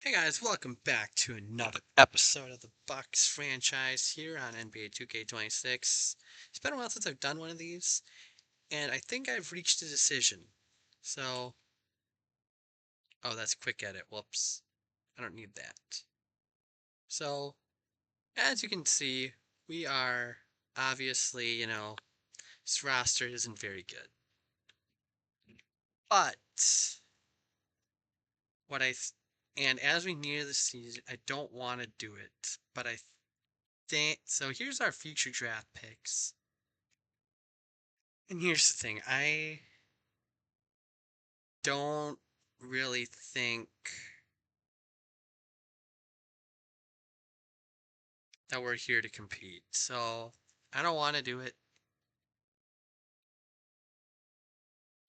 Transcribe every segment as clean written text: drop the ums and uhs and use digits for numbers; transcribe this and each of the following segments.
Hey guys, welcome back to another episode of the Bucks franchise here on NBA 2K26. It's been a while since I've done one of these, and I think I've reached a decision. So, oh, that's quick edit. Whoops. I don't need that. So, as you can see, we are obviously, this roster isn't very good. But, what I, th- and as we near the season, I don't want to do it, but I think, so here's our future draft picks. And here's the thing, I don't really think that we're here to compete. So I don't want to do it.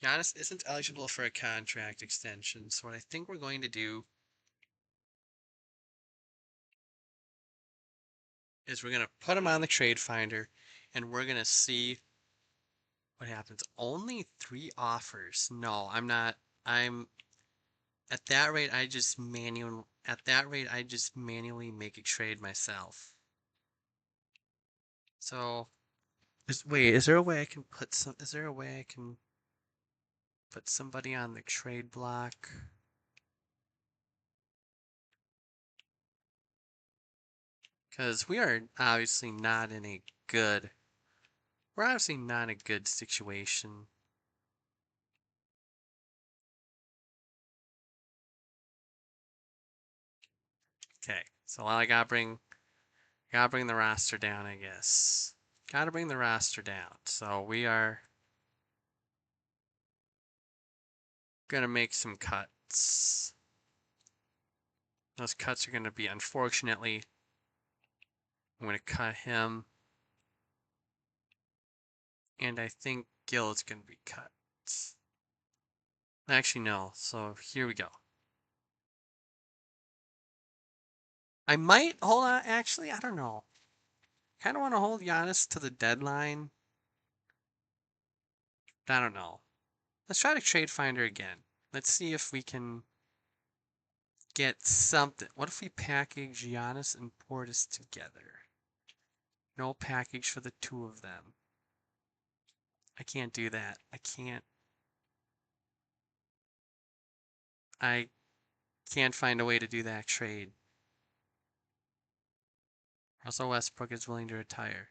Giannis isn't eligible for a contract extension. So what I think we're going to do is we're going to put him on the trade finder and we're going to see what happens. Only 3 offers. No, I'm not. I'm at that rate I just manually make a trade myself. So wait, is there a way I can put some is there a way I can put somebody on the trade block? Because we're obviously not in a good situation. Okay, so gotta bring the roster down, I guess. Gotta bring the roster down. So we are gonna make some cuts. Those cuts are gonna be, unfortunately, I'm gonna cut him, and I think Gil is gonna be cut. Actually, no. So here we go. I might hold on. Actually, I don't know. Kind of want to hold Giannis to the deadline. I don't know. Let's try to trade finder again. Let's see if we can get something. What if we package Giannis and Portis together? No package for the two of them. I can't do that. I can't find a way to do that trade. Russell Westbrook is willing to retire.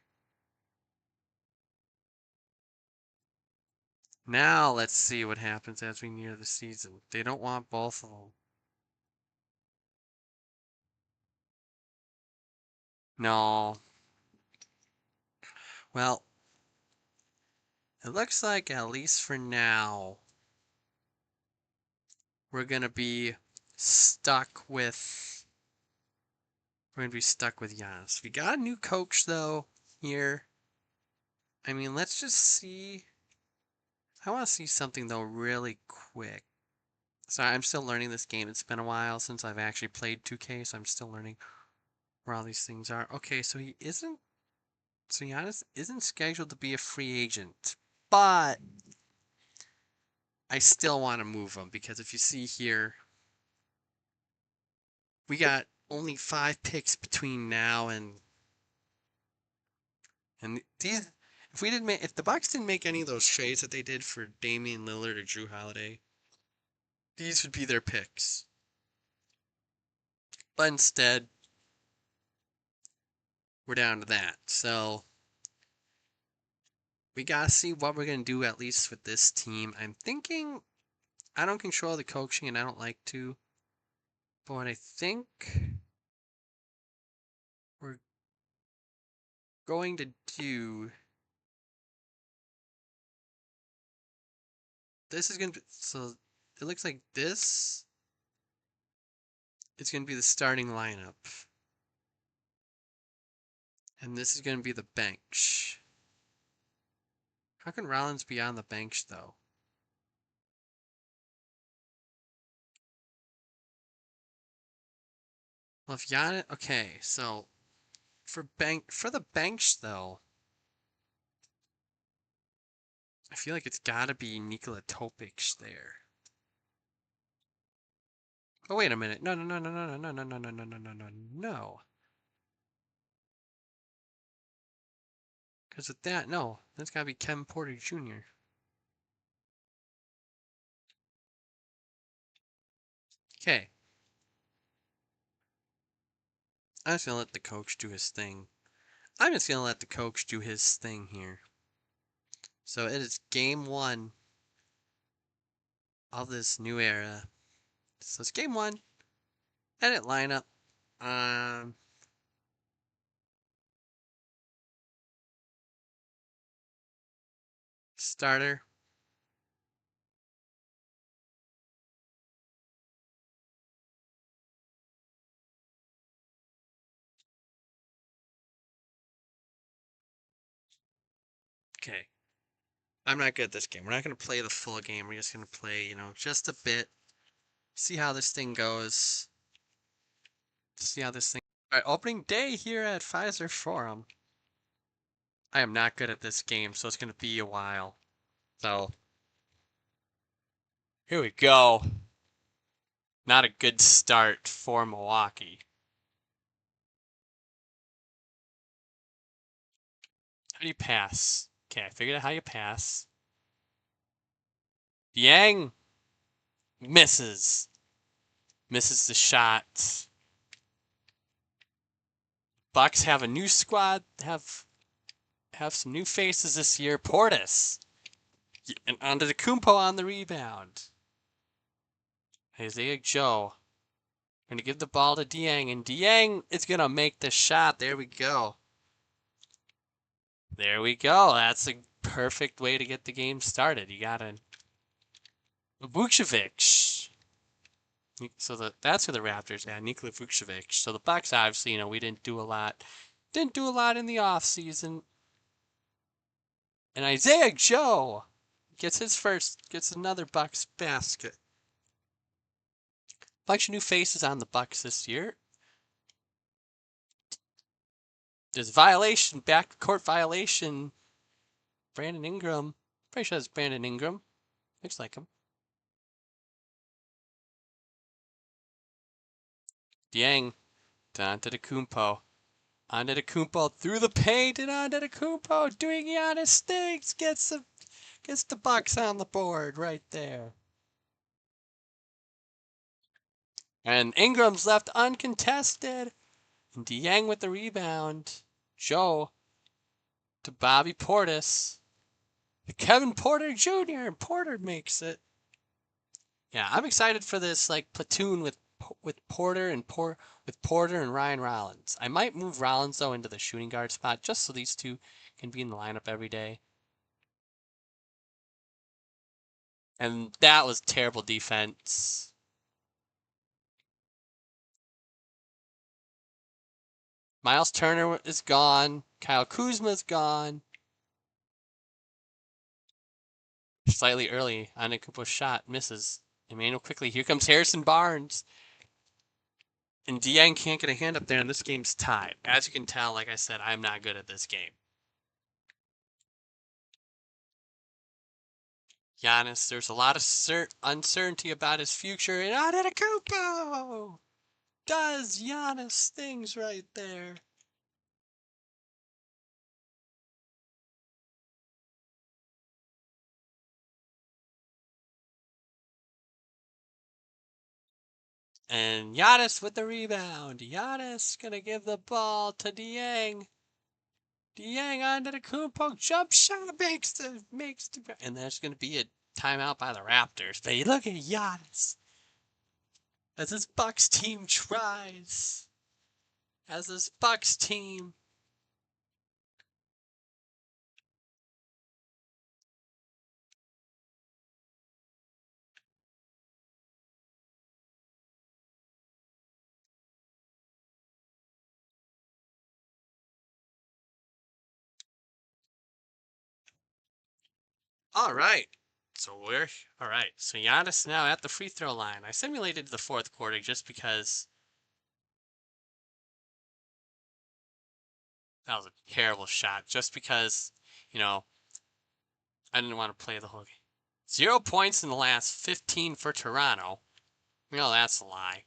Now let's see what happens as we near the season. They don't want both of them. No. Well, it looks like, at least for now, we're gonna be stuck with Giannis. We got a new coach though here. I mean, let's just see. I want to see something though really quick. Sorry, I'm still learning this game. It's been a while since I've actually played 2K, so I'm still learning where all these things are. Okay, so Giannis isn't scheduled to be a free agent, but I still want to move him because if you see here, we got only 5 picks between now and these. If the Bucks didn't make any of those trades that they did for Damian Lillard or Drew Holiday, these would be their picks. But instead, we're down to that. So we gotta see what we're gonna do at least with this team. I'm thinking I don't control the coaching and I don't like to, but what I think we're going to do, this is gonna be, so it looks like this is gonna be the starting lineup. And this is gonna be the bench. How can Rollins be on the bench though? Well, if Giannis, okay, so for the bench though, I feel like it's gotta be Nikola Topic there. Oh, wait a minute. No, no, no, no, no, no, no, no, no, no, no, no, no, no. Because of that, no. That's got to be Kevin Porter Jr. Okay. I'm just going to let the coach do his thing. I'm just going to let the coach do his thing here. So it is game one of this new era. So it's game one. Edit lineup. Starter. Okay. I'm not good at this game. We're not going to play the full game. We're just going to play, just a bit. See how this thing goes. See how this thing. All right, opening day here at Pfizer Forum. I am not good at this game, so it's going to be a while. So, here we go. Not a good start for Milwaukee. How do you pass? Okay, I figured out how you pass. Yang misses. Misses the shot. Bucks have a new squad. Have some new faces this year. Portis. And Antetokounmpo on the rebound. Isaiah Joe. Going to give the ball to Dieng. And Dieng is going to make the shot. There we go. There we go. That's a perfect way to get the game started. You got a Vucevic. So that's who the Raptors had, Nikola Vucevic. So the Bucks, obviously, we didn't do a lot. Didn't do a lot in the offseason. And Isaiah Joe gets another Bucks basket. Bunch of new faces on the Bucks this year. There's violation, backcourt violation. Brandon Ingram. Pretty sure it's Brandon Ingram. Looks like him. Dieng. Antetokounmpo. Antetokounmpo through the paint, and Antetokounmpo doing Giannis things. Gets the Bucks on the board right there. And Ingram's left uncontested. And Dieng with the rebound. Joe to Bobby Portis. Kevin Porter Jr. and Porter makes it. Yeah, I'm excited for this platoon with Porter and Ryan Rollins. I might move Rollins though into the shooting guard spot just so these two can be in the lineup every day. And that was terrible defense. Miles Turner is gone. Kyle Kuzma is gone. Slightly early, Antetokounmpo's shot misses. Emmanuel quickly. Here comes Harrison Barnes. And Dieng can't get a hand up there, and this game's tied. As you can tell, like I said, I'm not good at this game. Giannis, there's a lot of uncertainty about his future, and Antetokounmpo does Giannis things right there. And Giannis with the rebound. Giannis gonna give the ball to Dieng. Dieng Antetokounmpo jump shot makes the and there's gonna be a timeout by the Raptors. But look at Giannis as this Bucks team tries. As this Bucks team. All right. So Giannis now at the free throw line. I simulated the fourth quarter just because that was a terrible shot. Just because, I didn't want to play the whole game. 0 points in the last 15 for Toronto. No, that's a lie.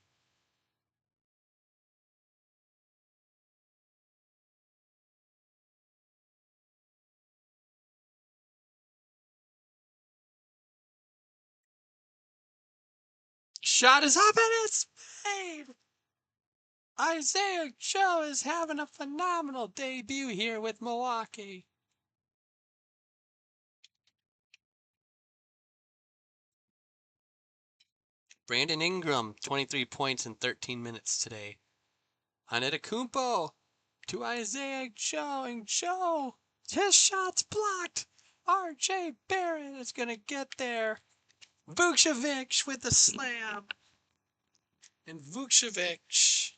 Shot is up and it's made! Isaiah Joe is having a phenomenal debut here with Milwaukee. Brandon Ingram, 23 points in 13 minutes today. Antetokounmpo to Isaiah Joe, and Joe, his shot's blocked. R.J. Barrett is going to get there. Vucevic with the slam. And Vucevic,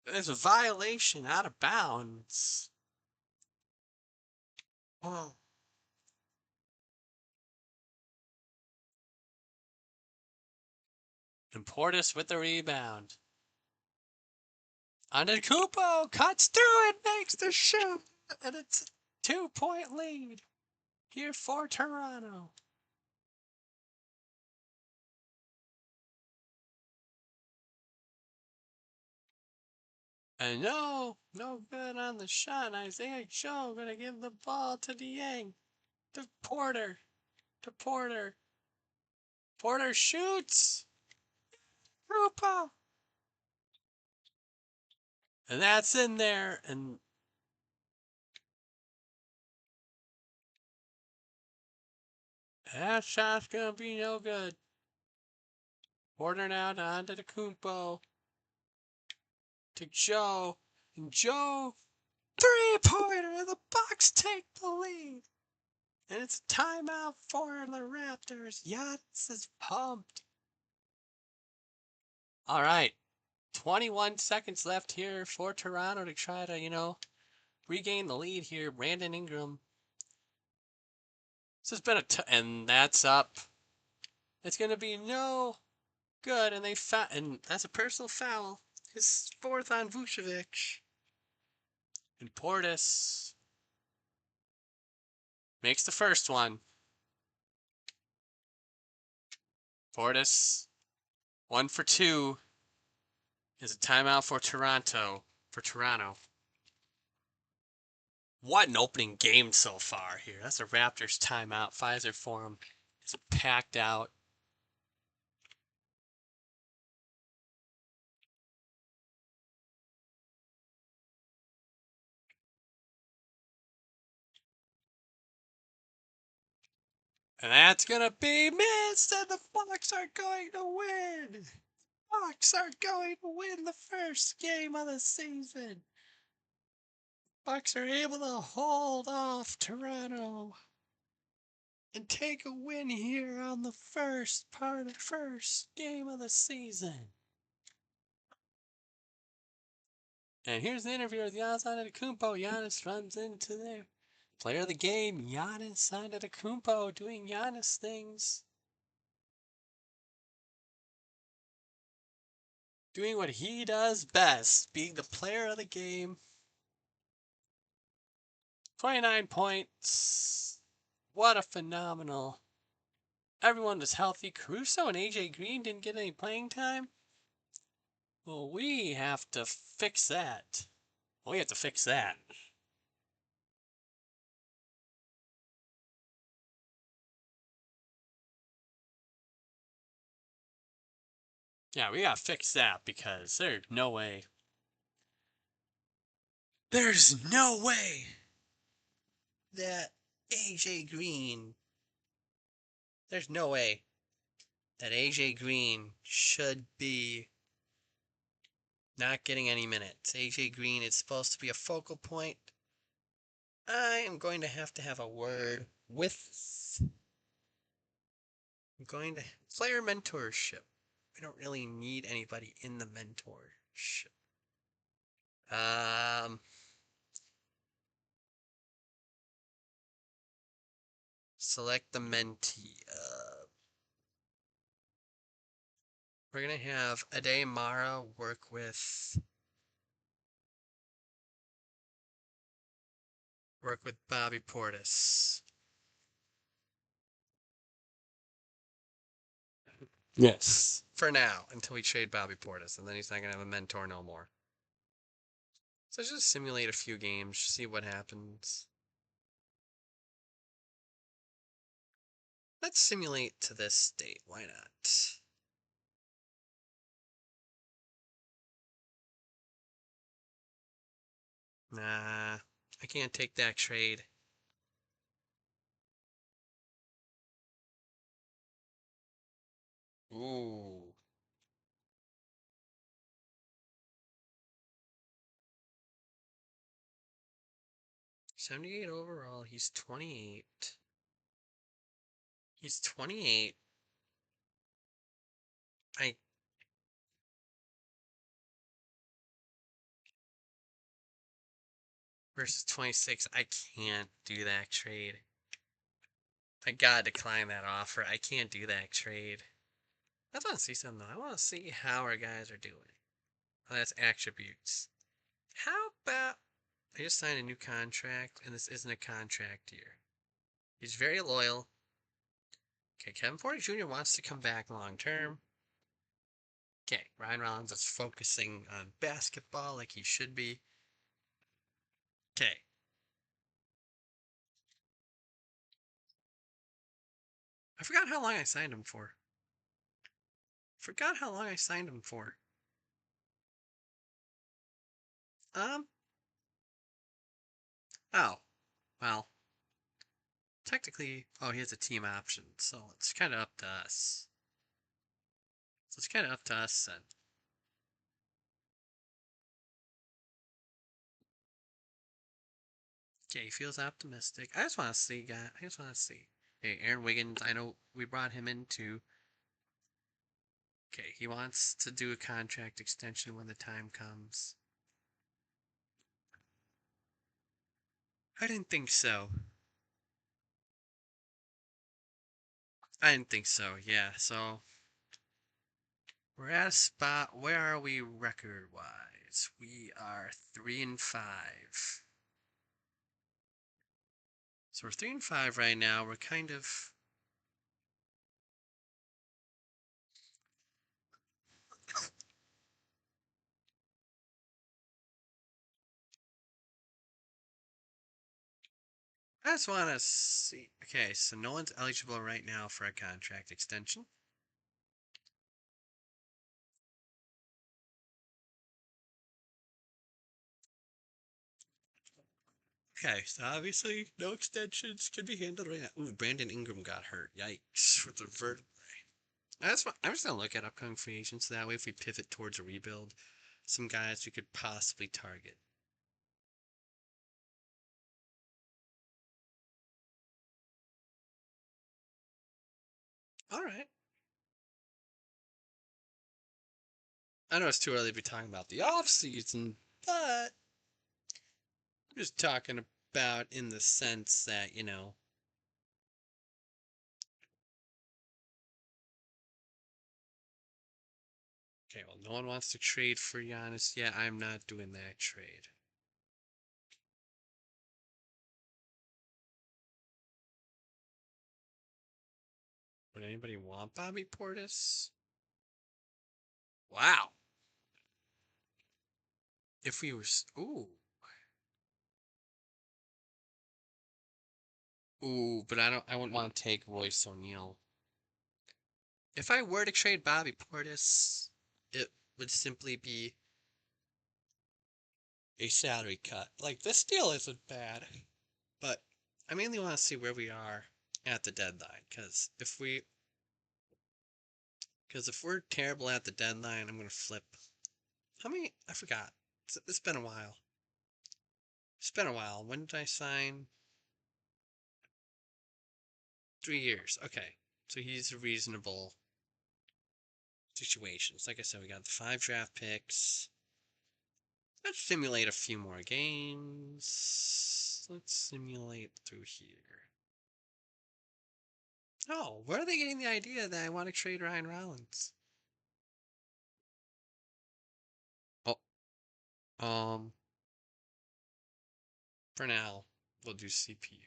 there's a violation out of bounds. Oh. And Portis with the rebound. Antetokounmpo cuts through and makes the shot. And it's a 2-point lead here for Toronto. And no good on the shot. Isaiah Joe gonna give the ball to Dieng. To Porter. Porter shoots. Rupa. And that's in there. And that shot's gonna be no good. Porter now to Antetokounmpo. To Joe. And Joe, 3-pointer. And the Bucks take the lead. And it's a timeout for the Raptors. Giannis is pumped. All right. 21 seconds left here for Toronto to try to, regain the lead here. Brandon Ingram. This has been and that's up. It's going to be no good. And and that's a personal foul. His fourth on Vucevic. And Portis makes the first one. Portis, 1 for 2, is a timeout for Toronto. What an opening game so far here. That's a Raptors timeout. Pfizer Forum is packed out. And that's going to be missed, and the Bucks are going to win. Bucks are going to win the first game of the season. Bucks are able to hold off Toronto and take a win here on the first game of the season. And here's the interview with Giannis Antetokounmpo. Giannis runs into there. Player of the game, Giannis Antetokounmpo, doing Giannis things. Doing what he does best, being the player of the game. 29 points. What a phenomenal. Everyone was healthy. Caruso and AJ Green didn't get any playing time. Well, we have to fix that. Yeah, we gotta fix that because there's no way. There's no way that AJ Green. There's no way that AJ Green should be not getting any minutes. AJ Green is supposed to be a focal point. I am going to have a word with. I'm going to player mentorship. We don't really need anybody in the mentorship. Select the mentee. We're gonna have Ade Mara work with Bobby Portis. Yes. For now, until we trade Bobby Portis, and then he's not going to have a mentor no more. So let's just simulate a few games, see what happens. Let's simulate to this state. Why not? Nah, I can't take that trade. Ooh. 78 overall. He's 28. He's 28. I versus 26. I can't do that trade. I gotta decline that offer. I can't do that trade. I want to see something though. I want to see how our guys are doing. Oh, that's attributes. How about I just signed a new contract, and this isn't a contract year. He's very loyal. Okay, Kevin Porter Jr. wants to come back long term. Okay, Ryan Rollins is focusing on basketball like he should be. Okay. I forgot how long I signed him for. Forgot how long I signed him for. Um. Oh. Well. Technically, oh, he has a team option, so it's kind of up to us. So it's kind of up to us then. Okay, he feels optimistic. I just want to see, guy. I just want to see. Hey, Aaron Wiggins. I know we brought him into. Okay, he wants to do a contract extension when the time comes. I didn't think so. I didn't think so. Yeah. So we're at a spot. Where are we record-wise? We are 3-5. So we're 3-5 right now. We're kind of. I just want to see. Okay, so no one's eligible right now for a contract extension. Okay, so obviously no extensions can be handled right now. Ooh, Brandon Ingram got hurt. Yikes! With the vertebrae. I'm just gonna look at upcoming free agents. That way, if we pivot towards a rebuild, some guys we could possibly target. All right. I know it's too early to be talking about the off season, but I'm just talking about in the sense that Okay, well, no one wants to trade for Giannis yet. I'm not doing that trade. Would anybody want Bobby Portis? Wow. If we were, but I don't. I wouldn't want to take Royce O'Neal. If I were to trade Bobby Portis, it would simply be a salary cut. Like this deal isn't bad, but I mainly want to see where we are at the deadline. Because if we're terrible at the deadline, I'm gonna flip. How many? I forgot. It's been a while. It's been a while. When did I sign? 3 years. Okay, so he's a reasonable situations. Like I said, we got the 5 draft picks. Let's simulate a few more games. Let's simulate through here. Oh, where are they getting the idea that I want to trade Ryan Rollins? Oh, um, for now, we'll do CPU.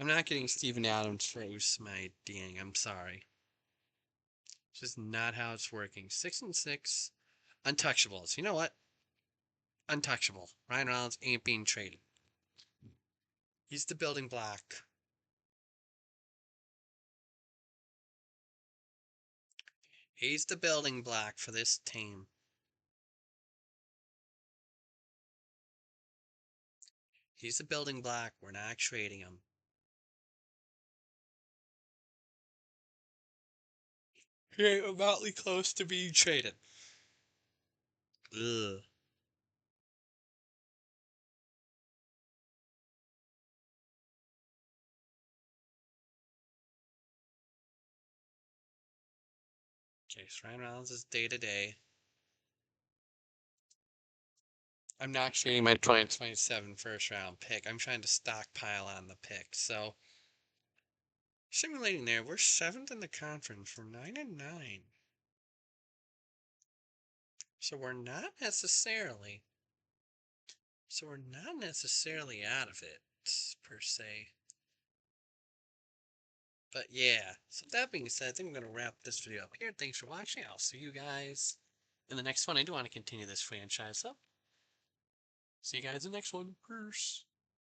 I'm not getting Steven Adams for my Ding. I'm sorry. It's just not how it's working. 6-6. Untouchables. You know what? Untouchable. Ryan Reynolds ain't being traded. He's the building block. He's the building block for this team. He's the building block. We're not trading him. He ain't remotely close to being traded. Ugh. Okay, so Ryan Reynolds is day to day. I'm not trading my 2027 first round pick. I'm trying to stockpile on the pick. So, simulating there, we're 7th in the conference. We're 9-9. So we're not necessarily. So we're not necessarily out of it, per se. But yeah, so that being said, I think I'm going to wrap this video up here. Thanks for watching. I'll see you guys in the next one. I do want to continue this franchise, so see you guys in the next one. Peace.